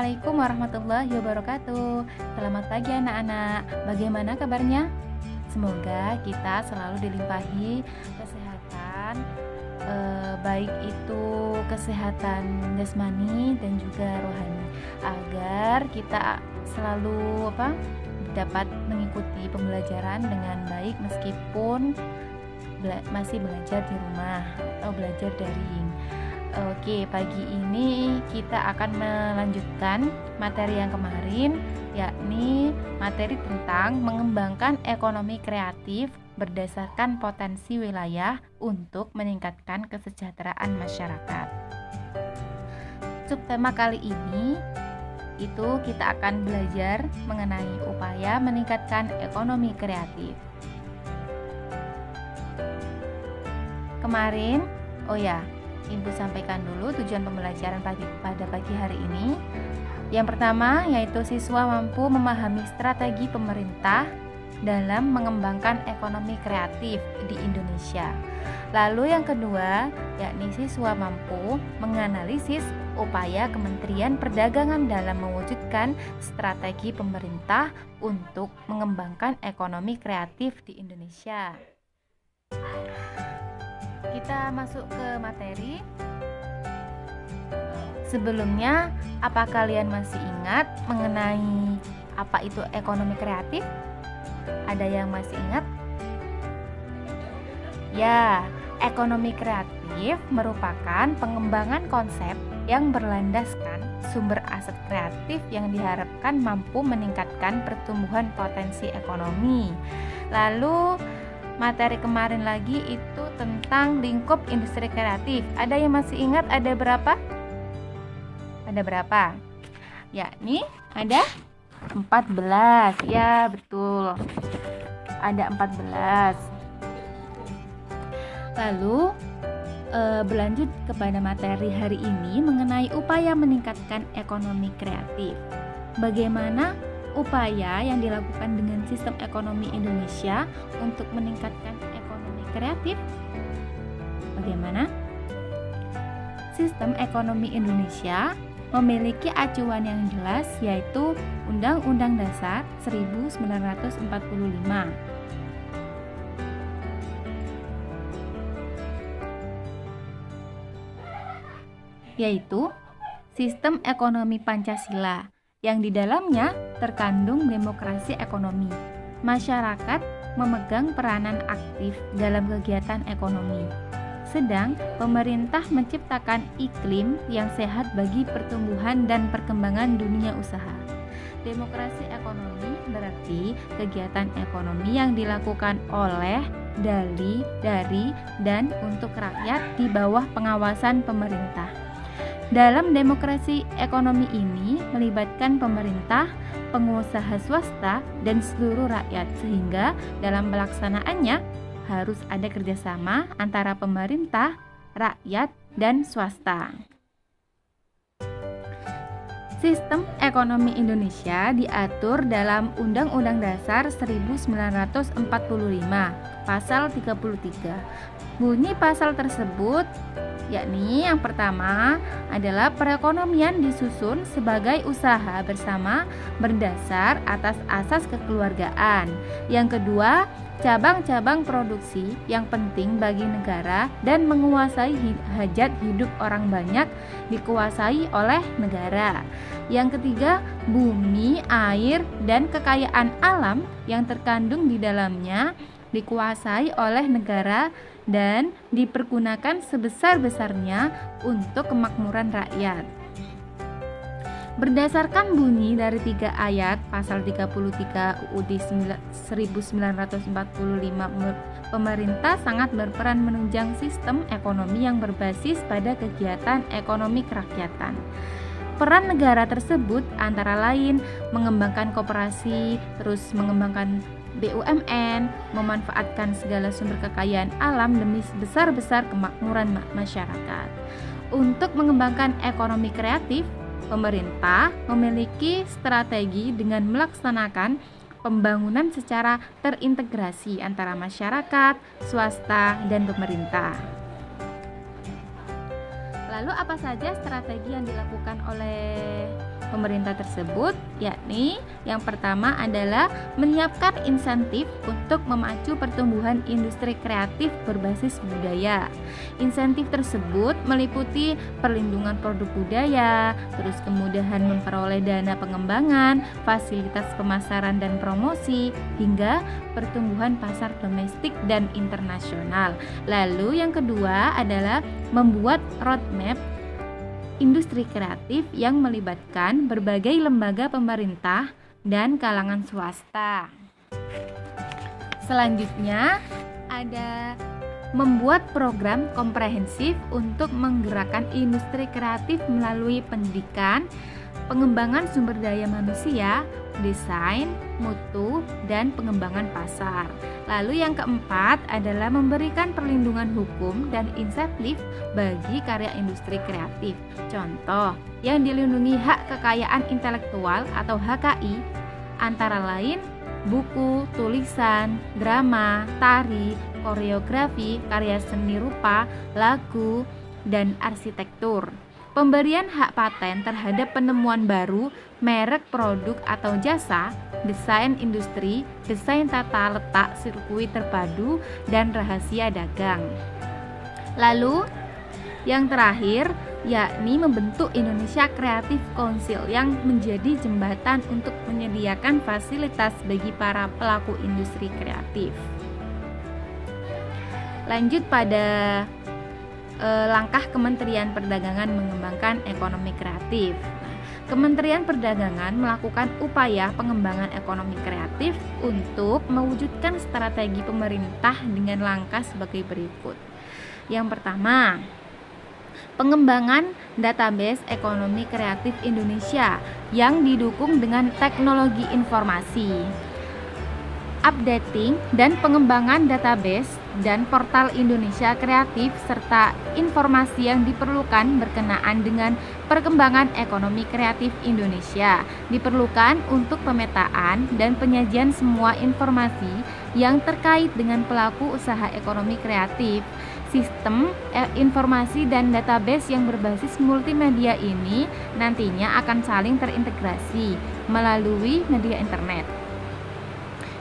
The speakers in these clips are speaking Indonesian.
Assalamualaikum warahmatullahi wabarakatuh. Selamat pagi anak-anak. Bagaimana kabarnya? Semoga kita selalu dilimpahi kesehatan, baik itu kesehatan jasmani dan juga rohani, agar kita selalu dapat mengikuti pembelajaran dengan baik meskipun masih belajar di rumah atau belajar daring. Oke, pagi ini kita akan melanjutkan materi yang kemarin, yakni materi tentang mengembangkan ekonomi kreatif berdasarkan potensi wilayah untuk meningkatkan kesejahteraan masyarakat. Subtema kali ini itu kita akan belajar mengenai upaya meningkatkan ekonomi kreatif. Kemarin, Ibu sampaikan dulu tujuan pembelajaran pada pagi hari ini. Yang pertama yaitu siswa mampu memahami strategi pemerintah dalam mengembangkan ekonomi kreatif di Indonesia. Lalu yang kedua, yakni siswa mampu menganalisis upaya Kementerian Perdagangan dalam mewujudkan strategi pemerintah untuk mengembangkan ekonomi kreatif di Indonesia. Kita masuk ke materi. Sebelumnya, apa kalian masih ingat mengenai apa itu ekonomi kreatif? Ada yang masih ingat? Ya, ekonomi kreatif merupakan pengembangan konsep yang berlandaskan sumber aset kreatif yang diharapkan mampu meningkatkan pertumbuhan potensi ekonomi. Lalu materi kemarin lagi itu tentang lingkup industri kreatif. Ada yang masih ingat ada berapa? Ada berapa? Yakni ada 14. Ya, betul. Ada 14. Lalu berlanjut kepada materi hari ini mengenai upaya meningkatkan ekonomi kreatif. Bagaimana upaya yang dilakukan dengan sistem ekonomi Indonesia untuk meningkatkan ekonomi kreatif? Bagaimana? Sistem ekonomi Indonesia memiliki acuan yang jelas, yaitu Undang-Undang Dasar 1945. Yaitu sistem ekonomi Pancasila, yang di dalamnya terkandung demokrasi ekonomi. Masyarakat memegang peranan aktif dalam kegiatan ekonomi. Sedang pemerintah menciptakan iklim yang sehat bagi pertumbuhan dan perkembangan dunia usaha. Demokrasi ekonomi berarti kegiatan ekonomi yang dilakukan oleh, dari, dan untuk rakyat di bawah pengawasan pemerintah. Dalam demokrasi ekonomi ini melibatkan pemerintah, pengusaha swasta, dan seluruh rakyat, sehingga dalam pelaksanaannya harus ada kerjasama antara pemerintah, rakyat, dan swasta. Sistem ekonomi Indonesia diatur dalam Undang-Undang Dasar 1945, Pasal 33. Bunyi pasal tersebut yakni yang pertama adalah perekonomian disusun sebagai usaha bersama berdasar atas asas kekeluargaan. Yang kedua, cabang-cabang produksi yang penting bagi negara dan menguasai hajat hidup orang banyak dikuasai oleh negara. Yang ketiga, bumi, air, dan kekayaan alam yang terkandung di dalamnya dikuasai oleh negara dan dipergunakan sebesar-besarnya untuk kemakmuran rakyat. Berdasarkan bunyi dari 3 ayat pasal 33 UUD 1945, pemerintah sangat berperan menunjang sistem ekonomi yang berbasis pada kegiatan ekonomi kerakyatan. Peran negara tersebut antara lain mengembangkan koperasi, terus mengembangkan BUMN, memanfaatkan segala sumber kekayaan alam demi sebesar-besar kemakmuran masyarakat. Untuk mengembangkan ekonomi kreatif, pemerintah memiliki strategi dengan melaksanakan pembangunan secara terintegrasi antara masyarakat, swasta, dan pemerintah. Lalu apa saja strategi yang dilakukan oleh pemerintah tersebut, yakni yang pertama adalah menyiapkan insentif untuk memacu pertumbuhan industri kreatif berbasis budaya. Insentif tersebut meliputi perlindungan produk budaya, terus kemudahan memperoleh dana pengembangan, fasilitas pemasaran dan promosi, hingga pertumbuhan pasar domestik dan internasional. Lalu yang kedua adalah membuat roadmap industri kreatif yang melibatkan berbagai lembaga pemerintah dan kalangan swasta. Selanjutnya ada membuat program komprehensif untuk menggerakkan industri kreatif melalui pendidikan, pengembangan sumber daya manusia, desain, mutu, dan pengembangan pasar. Lalu yang keempat adalah memberikan perlindungan hukum dan insentif bagi karya industri kreatif. Contoh, yang dilindungi hak kekayaan intelektual atau HKI antara lain buku, tulisan, drama, tari, koreografi, karya seni rupa, lagu, dan arsitektur. Pemberian hak paten terhadap penemuan baru, merek produk atau jasa, desain industri, desain tata letak sirkuit terpadu, dan rahasia dagang. Lalu, yang terakhir, yakni membentuk Indonesia Creative Council yang menjadi jembatan untuk menyediakan fasilitas bagi para pelaku industri kreatif. Lanjut pada langkah Kementerian Perdagangan mengembangkan ekonomi kreatif. Kementerian Perdagangan melakukan upaya pengembangan ekonomi kreatif untuk mewujudkan strategi pemerintah dengan langkah sebagai berikut. Yang pertama, pengembangan database ekonomi kreatif Indonesia yang didukung dengan teknologi informasi. Updating dan pengembangan database dan portal Indonesia Kreatif serta informasi yang diperlukan berkenaan dengan perkembangan ekonomi kreatif Indonesia diperlukan untuk pemetaan dan penyajian semua informasi yang terkait dengan pelaku usaha ekonomi kreatif. Sistem informasi dan database yang berbasis multimedia ini nantinya akan saling terintegrasi melalui media internet.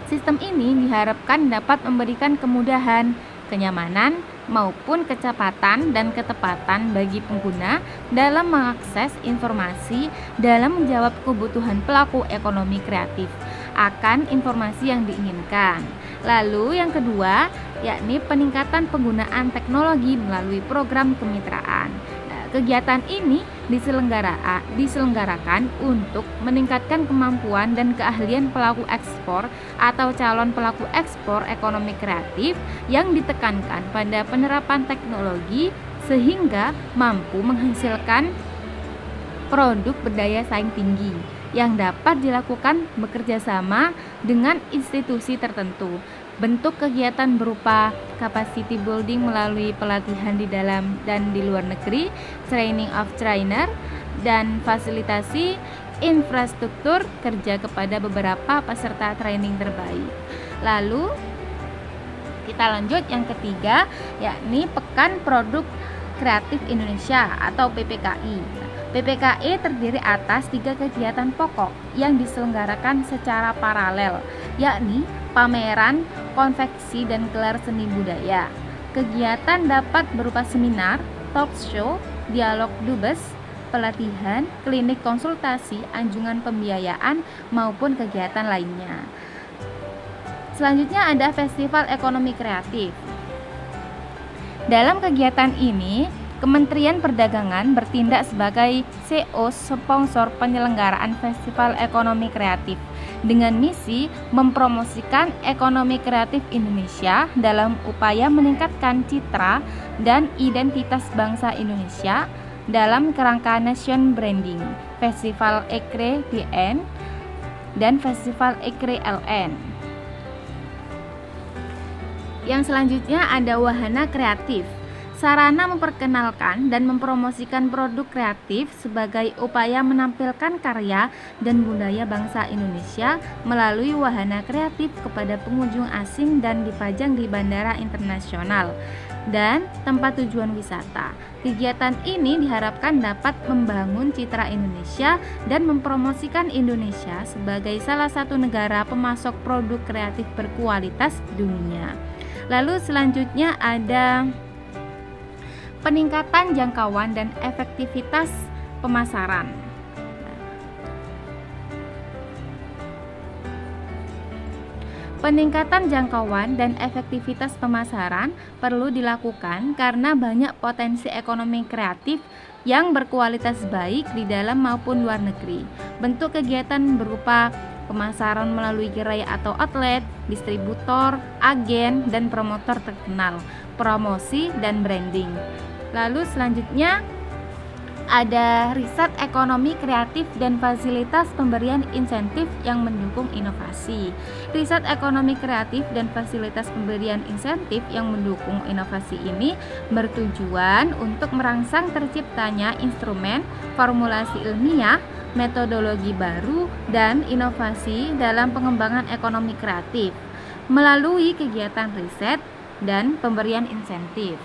Sistem ini diharapkan dapat memberikan kemudahan, kenyamanan, maupun kecepatan dan ketepatan bagi pengguna dalam mengakses informasi dalam menjawab kebutuhan pelaku ekonomi kreatif akan informasi yang diinginkan. Lalu yang kedua, yakni peningkatan penggunaan teknologi melalui program kemitraan. Kegiatan ini diselenggarakan untuk meningkatkan kemampuan dan keahlian pelaku ekspor atau calon pelaku ekspor ekonomi kreatif yang ditekankan pada penerapan teknologi sehingga mampu menghasilkan produk berdaya saing tinggi yang dapat dilakukan bekerjasama dengan institusi tertentu. Bentuk kegiatan berupa capacity building melalui pelatihan di dalam dan di luar negeri, training of trainer, dan fasilitasi infrastruktur kerja kepada beberapa peserta training terbaik. Lalu kita lanjut yang ketiga, yakni Pekan Produk Kreatif Indonesia atau PPKI. PPKI terdiri atas 3 kegiatan pokok yang diselenggarakan secara paralel, yakni pameran, konveksi, dan gelar seni budaya. Kegiatan dapat berupa seminar, talk show, dialog dubes, pelatihan, klinik konsultasi, anjungan pembiayaan, maupun kegiatan lainnya. Selanjutnya ada Festival Ekonomi Kreatif. Dalam kegiatan ini, Kementerian Perdagangan bertindak sebagai CO sponsor penyelenggaraan Festival Ekonomi Kreatif dengan misi mempromosikan ekonomi kreatif Indonesia dalam upaya meningkatkan citra dan identitas bangsa Indonesia dalam kerangka nation branding, Festival Ekre DN dan Festival Ekre LN. Yang selanjutnya ada Wahana Kreatif. Sarana memperkenalkan dan mempromosikan produk kreatif sebagai upaya menampilkan karya dan budaya bangsa Indonesia melalui wahana kreatif kepada pengunjung asing dan dipajang di bandara internasional. dan tempat tujuan wisata. Kegiatan ini diharapkan dapat membangun citra Indonesia dan mempromosikan Indonesia sebagai salah satu negara pemasok produk kreatif berkualitas dunia. Lalu selanjutnya ada peningkatan jangkauan dan efektivitas pemasaran. Peningkatan jangkauan dan efektivitas pemasaran perlu dilakukan karena banyak potensi ekonomi kreatif yang berkualitas baik di dalam maupun luar negeri. Bentuk kegiatan berupa pemasaran melalui gerai atau outlet, distributor, agen, dan promotor terkenal, promosi dan branding. Lalu selanjutnya ada riset ekonomi kreatif dan fasilitas pemberian insentif yang mendukung inovasi. Riset ekonomi kreatif dan fasilitas pemberian insentif yang mendukung inovasi ini bertujuan untuk merangsang terciptanya instrumen, formulasi ilmiah, metodologi baru, dan inovasi dalam pengembangan ekonomi kreatif melalui kegiatan riset dan pemberian insentif.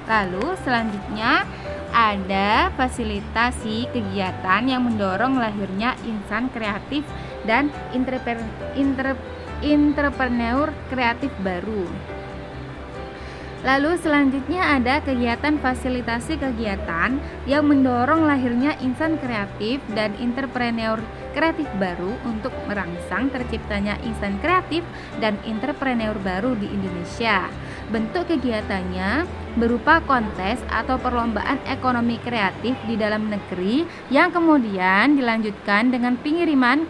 Lalu selanjutnya ada fasilitasi kegiatan yang mendorong lahirnya insan kreatif dan entrepreneur kreatif baru. Lalu selanjutnya ada kegiatan fasilitasi kegiatan yang mendorong lahirnya insan kreatif dan entrepreneur kreatif baru untuk merangsang terciptanya insan kreatif dan entrepreneur baru di Indonesia. Bentuk kegiatannya berupa kontes atau perlombaan ekonomi kreatif di dalam negeri yang kemudian dilanjutkan dengan pengiriman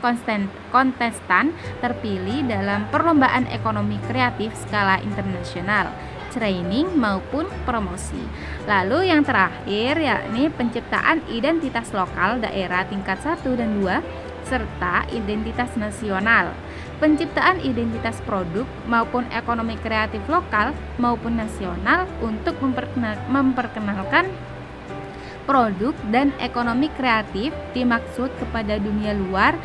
kontestan terpilih dalam perlombaan ekonomi kreatif skala internasional, training maupun promosi. Lalu yang terakhir yakni penciptaan identitas lokal daerah tingkat 1 dan 2 serta identitas nasional. Penciptaan identitas produk maupun ekonomi kreatif lokal maupun nasional untuk memperkenalkan produk dan ekonomi kreatif dimaksud kepada dunia luar.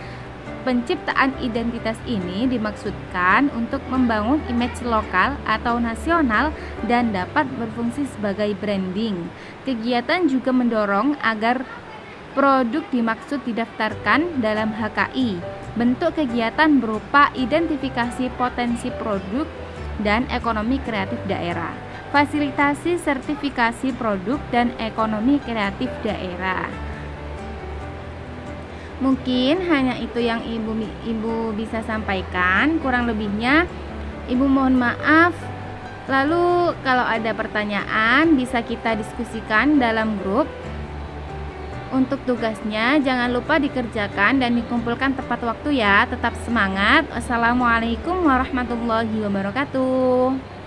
Penciptaan identitas ini dimaksudkan untuk membangun image lokal atau nasional dan dapat berfungsi sebagai branding. Kegiatan juga mendorong agar produk dimaksud didaftarkan dalam HKI. Bentuk kegiatan berupa identifikasi potensi produk dan ekonomi kreatif daerah, fasilitasi sertifikasi produk dan ekonomi kreatif daerah. Mungkin hanya itu yang Ibu bisa sampaikan, kurang lebihnya Ibu mohon maaf. Lalu kalau ada pertanyaan bisa kita diskusikan dalam grup. Untuk tugasnya jangan lupa dikerjakan dan dikumpulkan tepat waktu ya. Tetap semangat. Wassalamualaikum warahmatullahi wabarakatuh.